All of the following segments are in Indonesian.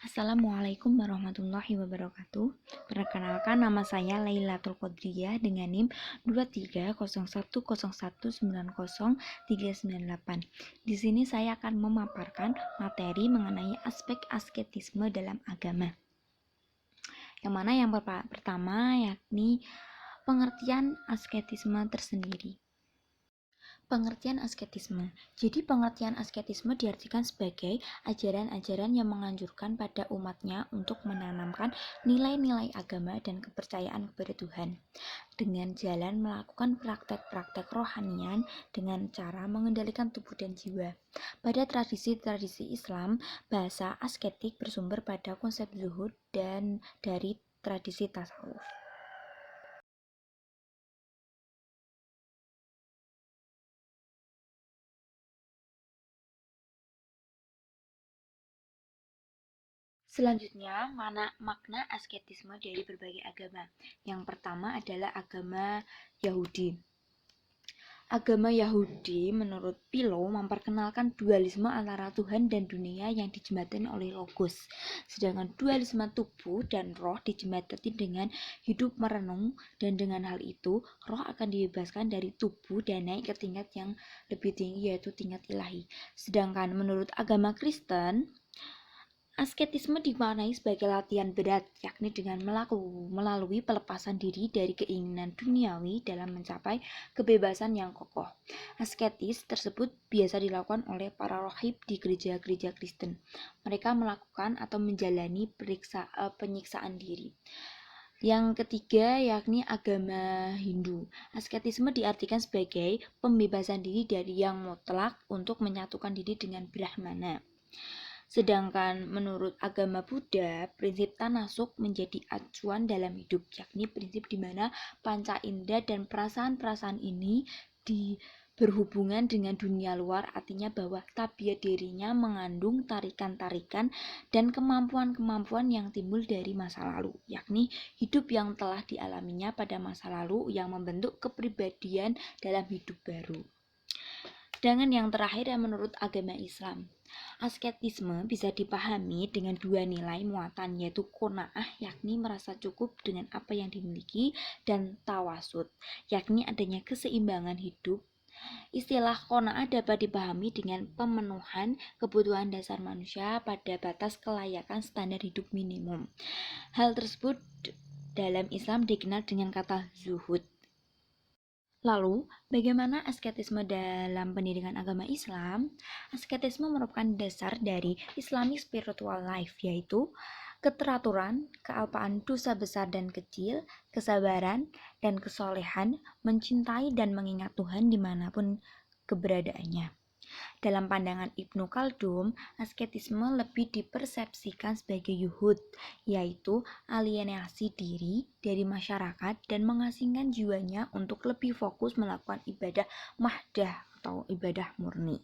Assalamualaikum warahmatullahi wabarakatuh. Perkenalkan, nama saya Lailatul Qadriyah dengan NIM 230101903998. Di sini saya akan memaparkan materi mengenai aspek asketisme dalam agama. Yang mana yang pertama yakni pengertian asketisme tersendiri. Pengertian asketisme. Jadi pengertian asketisme diartikan sebagai ajaran-ajaran yang menganjurkan pada umatnya untuk menanamkan nilai-nilai agama dan kepercayaan kepada Tuhan dengan jalan melakukan praktek-praktek rohanian dengan cara mengendalikan tubuh dan jiwa. Pada tradisi-tradisi Islam, bahasa asketik bersumber pada konsep zuhud dan dari tradisi tasawuf. Selanjutnya, makna asketisme dari berbagai agama. Yang pertama adalah agama Yahudi. Agama Yahudi menurut Philo memperkenalkan dualisme antara Tuhan dan dunia yang dijembatani oleh Logos. Sedangkan dualisme tubuh dan roh dijembatani dengan hidup merenung, dan dengan hal itu roh akan dibebaskan dari tubuh dan naik ke tingkat yang lebih tinggi, yaitu tingkat ilahi. Sedangkan menurut agama Kristen, asketisme dimaknai sebagai latihan berat, yakni dengan melalui pelepasan diri dari keinginan duniawi dalam mencapai kebebasan yang kokoh. Asketis tersebut biasa dilakukan oleh para rohib di gereja-gereja Kristen. Mereka melakukan atau menjalani penyiksaan diri. Yang ketiga yakni agama Hindu. Asketisme diartikan sebagai pembebasan diri dari yang mutlak untuk menyatukan diri dengan Brahmana. Sedangkan menurut agama Buddha, prinsip tanasuk menjadi acuan dalam hidup, yakni prinsip di mana panca indera dan perasaan-perasaan ini berhubungan dengan dunia luar, artinya bahwa tabiat dirinya mengandung tarikan-tarikan dan kemampuan-kemampuan yang timbul dari masa lalu, yakni hidup yang telah dialaminya pada masa lalu yang membentuk kepribadian dalam hidup baru. Sedangkan yang terakhir yang menurut agama Islam, asketisme bisa dipahami dengan dua nilai muatan, yaitu qanaah, yakni merasa cukup dengan apa yang dimiliki, dan tawasud, yakni adanya keseimbangan hidup. Istilah qanaah dapat dipahami dengan pemenuhan kebutuhan dasar manusia pada batas kelayakan standar hidup minimum. Hal tersebut dalam Islam dikenal dengan kata zuhud. Lalu, bagaimana asketisme dalam pendidikan agama Islam? Asketisme merupakan dasar dari Islamic Spiritual Life, yaitu keteraturan, kealpaan dosa besar dan kecil, kesabaran, dan kesolehan, mencintai dan mengingat Tuhan dimanapun keberadaannya. Dalam pandangan Ibnu Khaldun, asketisme lebih dipersepsikan sebagai yuhud, yaitu alienasi diri dari masyarakat dan mengasingkan jiwanya untuk lebih fokus melakukan ibadah mahdah atau ibadah murni.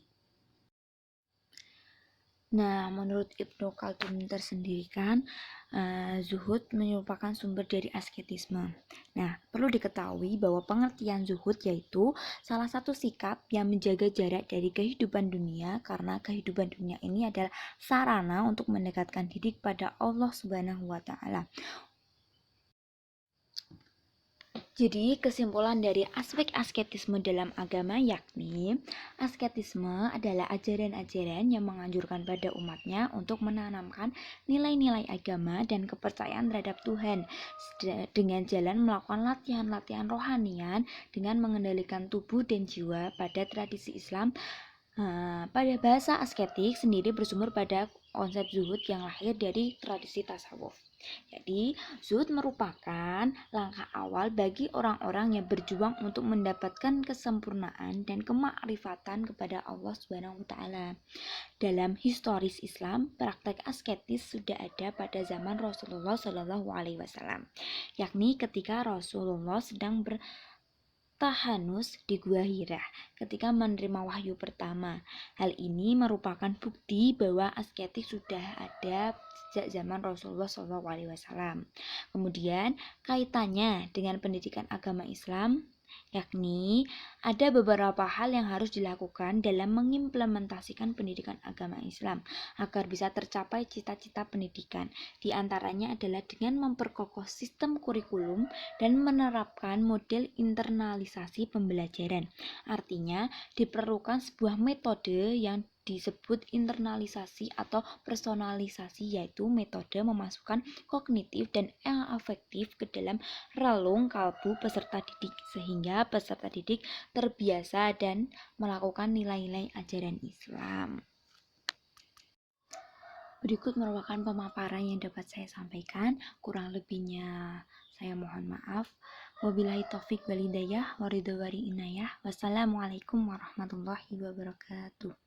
Nah, menurut Ibnu Khaldun tersendiri kan, zuhud merupakan sumber dari asketisme. Nah, perlu diketahui bahwa pengertian zuhud yaitu salah satu sikap yang menjaga jarak dari kehidupan dunia, karena kehidupan dunia ini adalah sarana untuk mendekatkan diri kepada Allah Subhanahu wa Ta'ala. Jadi, kesimpulan dari aspek asketisme dalam agama yakni asketisme adalah ajaran-ajaran yang menganjurkan pada umatnya untuk menanamkan nilai-nilai agama dan kepercayaan terhadap Tuhan dengan jalan melakukan latihan-latihan rohanian dengan mengendalikan tubuh dan jiwa. Pada tradisi Islam, pada bahasa asketik sendiri bersumber pada konsep zuhud yang lahir dari tradisi tasawuf. Jadi, zuhud merupakan langkah awal bagi orang-orang yang berjuang untuk mendapatkan kesempurnaan dan kemakrifatan kepada Allah Subhanahu wa Ta'ala. Dalam historis Islam, praktek asketis sudah ada pada zaman Rasulullah Shallallahu Alaihi Wasallam, yakni ketika Rasulullah sedang bertahanus di Gua Hira ketika menerima wahyu pertama. Hal ini merupakan bukti bahwa asketik sudah ada sejak zaman Rasulullah SAW. Kemudian kaitannya dengan pendidikan agama Islam, yakni ada beberapa hal yang harus dilakukan dalam mengimplementasikan pendidikan agama Islam agar bisa tercapai cita-cita pendidikan. Di antaranya adalah dengan memperkokoh sistem kurikulum dan menerapkan model internalisasi pembelajaran. Artinya, diperlukan sebuah metode yang disebut internalisasi atau personalisasi, yaitu metode memasukkan kognitif dan afektif ke dalam relung kalbu peserta didik sehingga peserta didik terbiasa dan melakukan nilai-nilai ajaran Islam. Berikut merupakan pemaparan yang dapat saya sampaikan, kurang lebihnya saya mohon maaf. Wabillahi taufik walhidayah waridho wali inayah. Wassalamualaikum warahmatullahi wabarakatuh.